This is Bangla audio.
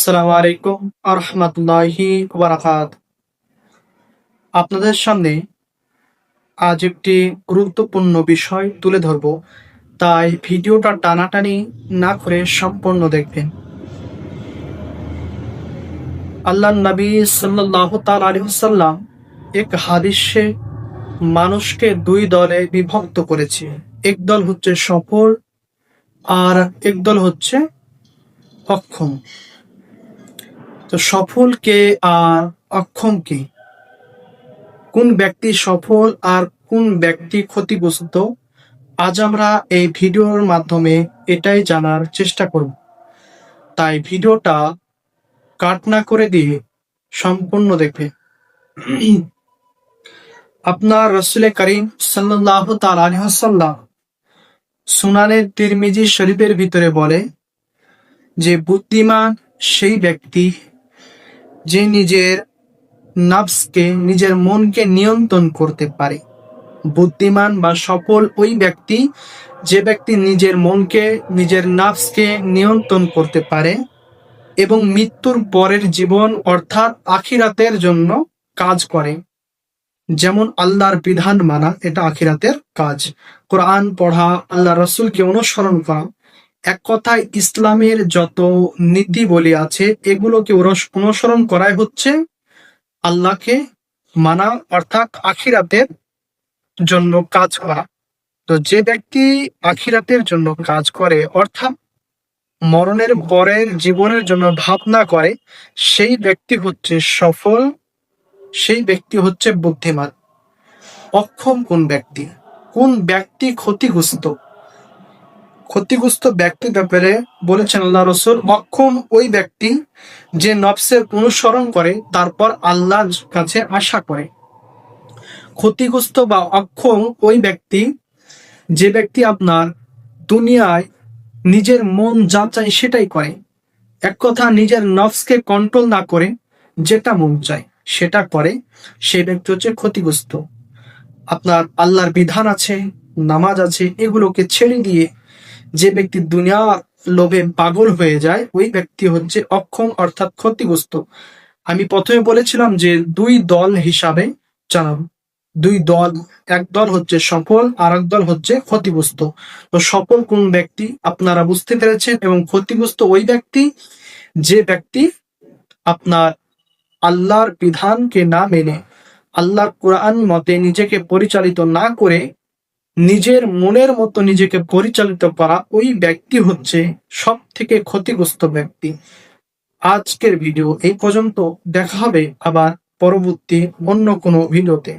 আসসালামু আলাইকুম আরহামাতুল্লাহি ওয়াবারাকাতুহু। আপনাদের সামনে আজ একটি গুরুত্বপূর্ণ বিষয় তুলে ধরব, তাই ভিডিওটা টানাটানি না করে সম্পূর্ণ দেখবেন। আল্লাহর নবী সাল্লাল্লাহু তাআলা আলাইহি ওয়াসাল্লাম এক হাদিসে মানুষকে দুই দলে বিভক্ত করেছে। এক দল হচ্ছে সফল আর এক দল হচ্ছে অক্ষম। তো সফল কে আর অক্ষম কে? কোন ব্যক্তি সফল আর কোন ব্যক্তি ক্ষতিগ্রস্ত, আজ আমরা এই ভিডিওর মাধ্যমে এটাই জানার চেষ্টা করব। তাই ভিডিওটা কাট না করে দিয়ে সম্পূর্ণ দেখবে। আপনার রাসূল করিম সাল্লাল্লাহু তাআলা আলাইহি ওয়াসাল্লাম সুনানে তিরমিজি শরীফের ভিতরে বলে যে বুদ্ধিমান সেই ব্যক্তি যে নিজের নফসকে, নিজের মনকে নিয়ন্ত্রণ করতে পারে। বুদ্ধিমান বা সফল ওই ব্যক্তি যে ব্যক্তি নিজের মনকে, নিজের নফসকে নিয়ন্ত্রণ করতে পারে এবং মৃত্যুর পরের জীবন অর্থাৎ আখিরাতের জন্য কাজ করে। যেমন আল্লাহর বিধান মানা, এটা আখিরাতের কাজ। কোরআন পড়া, আল্লাহ রসুলকে অনুসরণ করা, এক কথায় ইসলামের যত নীতি বলি আছে এগুলোকে অনুসরণ করাই হচ্ছে আল্লাহকে মানা, অর্থাৎ আখিরাতের জন্য কাজ করা। তো যে ব্যক্তি আখিরাতের জন্য কাজ করে, অর্থাৎ মরণের পরের জীবনের জন্য ভাবনা করে, সেই ব্যক্তি হচ্ছে সফল, সেই ব্যক্তি হচ্ছে বুদ্ধিমান। অক্ষম কোন ব্যক্তি? কোন ব্যক্তি ক্ষতিগ্রস্ত? ক্ষতিগ্রস্ত ব্যক্তির ব্যাপারে বলেছেন আল্লাহ রসুল, অক্ষম ওই ব্যক্তি যে নফসের অনুসরণ করে তারপর আল্লাহর কাছে আশা করে। ক্ষতিগ্রস্ত বা অক্ষম ওই ব্যক্তি যে ব্যক্তি আপনার দুনিয়ায় নিজের মন যা চায় সেটাই করে, এক কথা নিজের নফসকে কন্ট্রোল না করে যেটা মন চায় সেটা করে, সেই ব্যক্তি হচ্ছে ক্ষতিগ্রস্ত। আপনার আল্লাহর বিধান আছে, নামাজ আছে, এগুলোকে ছেড়ে দিয়ে যে ব্যক্তি দুনিয়া লোভে পাগল হয়ে যায়, ওই ব্যক্তি হচ্ছে অক্ষম অর্থাৎ ক্ষতিগ্রস্ত। আমি প্রথমে বলেছিলাম যে দুই দল হিসাবে জানাবো। দুই দল, এক দল হচ্ছে সফল আর এক দল হচ্ছে ক্ষতিগ্রস্ত। তো সফল কোন ব্যক্তি আপনারা বুঝতে পেরেছেন, এবং ক্ষতিগ্রস্ত ওই ব্যক্তি যে ব্যক্তি আপনার আল্লাহর বিধানকে না মেনে, আল্লাহর কোরআন মতে নিজেকে পরিচালিত না করে নিজের মনের মতো নিজেকে পরিচালিত করা, ওই ব্যক্তি হচ্ছে সব থেকে ক্ষতিগ্রস্ত ব্যক্তি। আজকের ভিডিও এই পর্যন্ত, দেখা হবে আবার পরবর্তী অন্য কোনো ভিডিওতে।